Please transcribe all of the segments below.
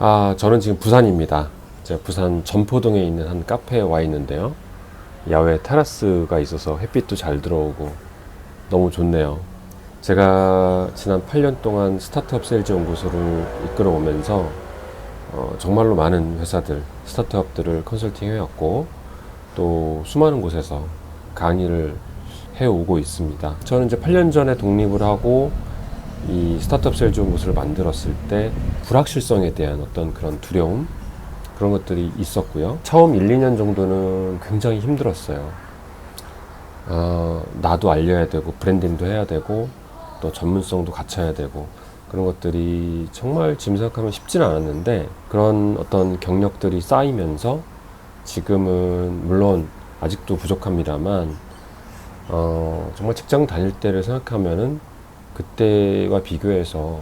저는 지금 부산입니다. 제가 부산 전포동에 있는 한 카페에 와 있는데요. 야외 테라스가 있어서 햇빛도 잘 들어오고 너무 좋네요. 제가 지난 8년 동안 스타트업 세일즈 연구소를 이끌어 오면서 정말로 많은 회사들, 스타트업들을 컨설팅 해왔고 또 수많은 곳에서 강의를 해오고 있습니다. 저는 이제 8년 전에 독립을 하고 이 스타트업 세일즈 연구소를 만들었을 때 불확실성에 대한 어떤 그런 두려움, 그런 것들이 있었고요. 처음 1, 2년 정도는 굉장히 힘들었어요. 나도 알려야 되고 브랜딩도 해야 되고 또 전문성도 갖춰야 되고 그런 것들이 정말 지금 생각하면 쉽지는 않았는데, 그런 어떤 경력들이 쌓이면서 지금은 물론 아직도 부족합니다만 정말 직장 다닐 때를 생각하면은 그때와 비교해서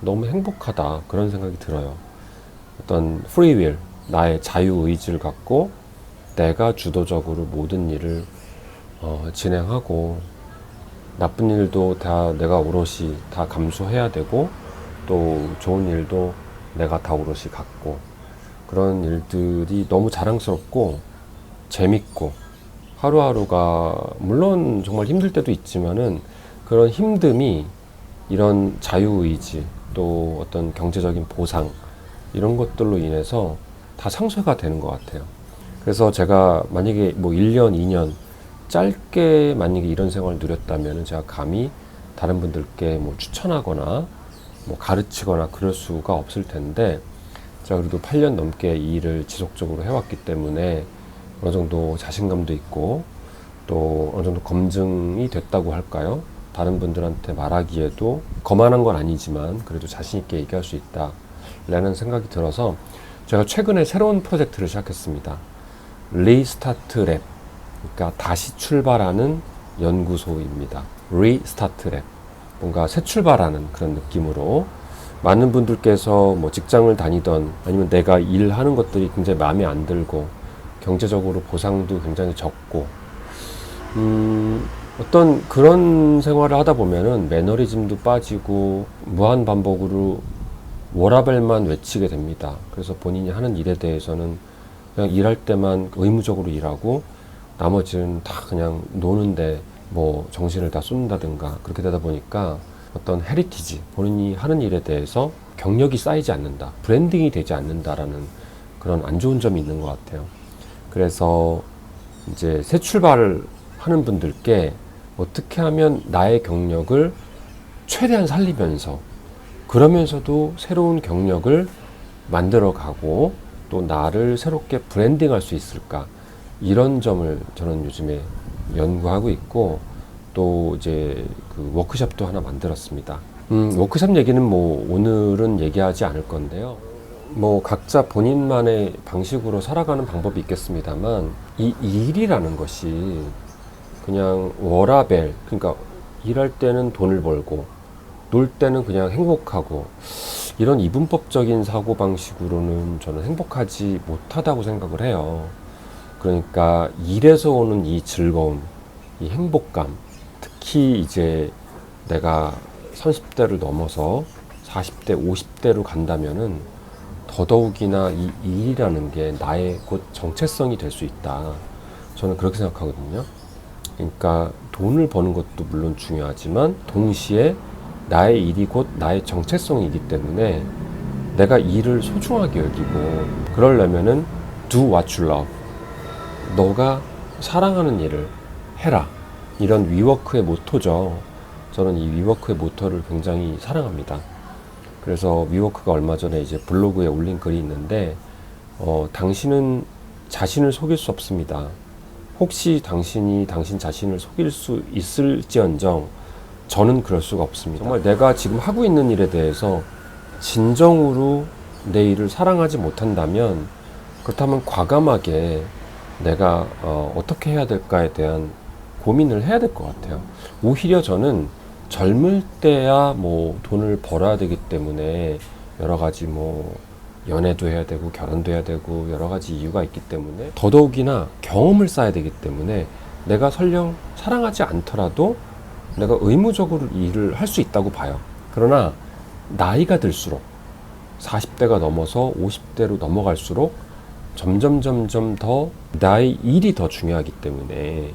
너무 행복하다, 그런 생각이 들어요. 어떤 프리윌, 나의 자유의지를 갖고 내가 주도적으로 모든 일을 진행하고, 나쁜 일도 다 내가 오롯이 다 감수해야 되고 또 좋은 일도 내가 다 오롯이 갖고, 그런 일들이 너무 자랑스럽고 재밌고, 하루하루가 물론 정말 힘들 때도 있지만은 그런 힘듦이 이런 자유의지 또 어떤 경제적인 보상, 이런 것들로 인해서 다 상쇄가 되는 것 같아요. 그래서 제가 만약에 뭐 1년, 2년 짧게 만약에 이런 생활을 누렸다면 제가 감히 다른 분들께 뭐 추천하거나 뭐 가르치거나 그럴 수가 없을 텐데, 제가 그래도 8년 넘게 이 일을 지속적으로 해왔기 때문에 어느 정도 자신감도 있고 또 어느 정도 검증이 됐다고 할까요? 다른 분들한테 말하기에도 거만한 건 아니지만 그래도 자신 있게 얘기할 수 있다 라는 생각이 들어서 제가 최근에 새로운 프로젝트를 시작했습니다. 리스타트 랩, 그러니까 다시 출발하는 연구소입니다. 리스타트 랩, 뭔가 새 출발하는 그런 느낌으로, 많은 분들께서 뭐 직장을 다니던 아니면 내가 일하는 것들이 굉장히 마음에 안 들고 경제적으로 보상도 굉장히 적고 어떤 그런 생활을 하다 보면은 매너리즘도 빠지고 무한 반복으로 워라밸만 외치게 됩니다. 그래서 본인이 하는 일에 대해서는 그냥 일할 때만 의무적으로 일하고 나머지는 다 그냥 노는데 뭐 정신을 다 쏟는다든가, 그렇게 되다 보니까 어떤 헤리티지, 본인이 하는 일에 대해서 경력이 쌓이지 않는다, 브랜딩이 되지 않는다라는 그런 안 좋은 점이 있는 것 같아요. 그래서 이제 새 출발을 하는 분들께 어떻게 하면 나의 경력을 최대한 살리면서 그러면서도 새로운 경력을 만들어가고 또 나를 새롭게 브랜딩할 수 있을까, 이런 점을 저는 요즘에 연구하고 있고, 또 이제 그 워크숍도 하나 만들었습니다. 워크숍 얘기는 뭐 오늘은 얘기하지 않을 건데요. 뭐 각자 본인만의 방식으로 살아가는 방법이 있겠습니다만, 이 일이라는 것이 그냥 워라밸, 그러니까 일할 때는 돈을 벌고 놀 때는 그냥 행복하고, 이런 이분법적인 사고방식으로는 저는 행복하지 못하다고 생각을 해요. 그러니까 일에서 오는 이 즐거움, 이 행복감, 특히 이제 내가 30대를 넘어서 40대, 50대로 간다면은 더더욱이나 이 일이라는 게 나의 곧 정체성이 될 수 있다, 저는 그렇게 생각하거든요. 그러니까 돈을 버는 것도 물론 중요하지만 동시에 나의 일이 곧 나의 정체성이기 때문에 내가 일을 소중하게 여기고, 그러려면은 do what you love, 너가 사랑하는 일을 해라, 이런 위워크의 모토죠. 저는 이 위워크의 모토를 굉장히 사랑합니다. 그래서 위워크가 얼마 전에 이제 블로그에 올린 글이 있는데, 당신은 자신을 속일 수 없습니다. 혹시 당신이 당신 자신을 속일 수 있을지언정 저는 그럴 수가 없습니다. 정말 내가 지금 하고 있는 일에 대해서 진정으로 내 일을 사랑하지 못한다면, 그렇다면 과감하게 내가 어떻게 해야 될까에 대한 고민을 해야 될 것 같아요. 오히려 저는 젊을 때야 뭐 돈을 벌어야 되기 때문에 여러 가지 뭐 연애도 해야 되고 결혼도 해야 되고 여러 가지 이유가 있기 때문에, 더더욱이나 경험을 쌓아야 되기 때문에 내가 설령 사랑하지 않더라도 내가 의무적으로 일을 할 수 있다고 봐요. 그러나 나이가 들수록 40대가 넘어서 50대로 넘어갈수록 점점 더 나의 일이 더 중요하기 때문에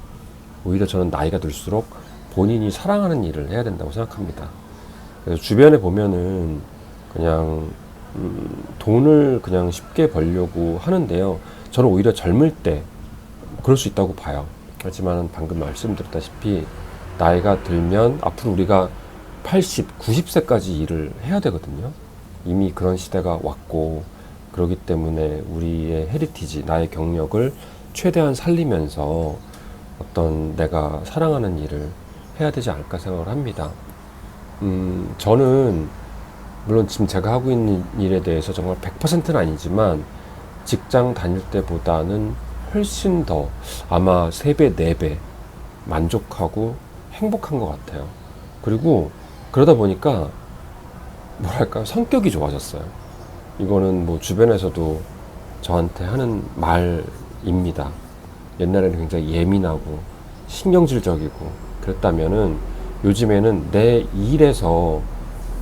오히려 저는 나이가 들수록 본인이 사랑하는 일을 해야 된다고 생각합니다. 그래서 주변에 보면은 그냥 돈을 그냥 쉽게 벌려고 하는데요. 저는 오히려 젊을 때 그럴 수 있다고 봐요. 하지만 방금 말씀드렸다시피 나이가 들면 앞으로 우리가 80, 90세까지 일을 해야 되거든요. 이미 그런 시대가 왔고 그렇기 때문에 우리의 헤리티지, 나의 경력을 최대한 살리면서 어떤 내가 사랑하는 일을 해야 되지 않을까 생각을 합니다. 저는 물론 지금 제가 하고 있는 일에 대해서 정말 100%는 아니지만 직장 다닐 때보다는 훨씬 더 아마 3배, 4배 만족하고 행복한 것 같아요. 그리고 그러다 보니까 뭐랄까 성격이 좋아졌어요. 이거는 뭐 주변에서도 저한테 하는 말입니다. 옛날에는 굉장히 예민하고 신경질적이고 그랬다면은 요즘에는 내 일에서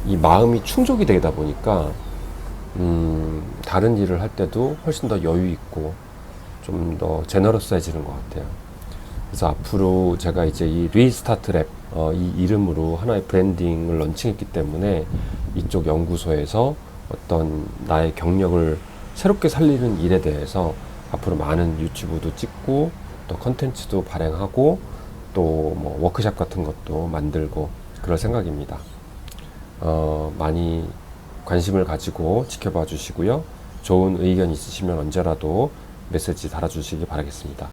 이 마음이 충족이 되다 보니까 다른 일을 할 때도 훨씬 더 여유 있고 좀 더 제너러스해지는 것 같아요. 그래서 앞으로 제가 이제 이 리스타트 랩 이 이름으로 하나의 브랜딩을 런칭했기 때문에 이쪽 연구소에서 어떤 나의 경력을 새롭게 살리는 일에 대해서 앞으로 많은 유튜브도 찍고 또 컨텐츠도 발행하고 또 뭐 워크샵 같은 것도 만들고 그럴 생각입니다. 많이 관심을 가지고 지켜봐 주시고요. 좋은 의견 있으시면 언제라도 메시지 달아주시기 바라겠습니다.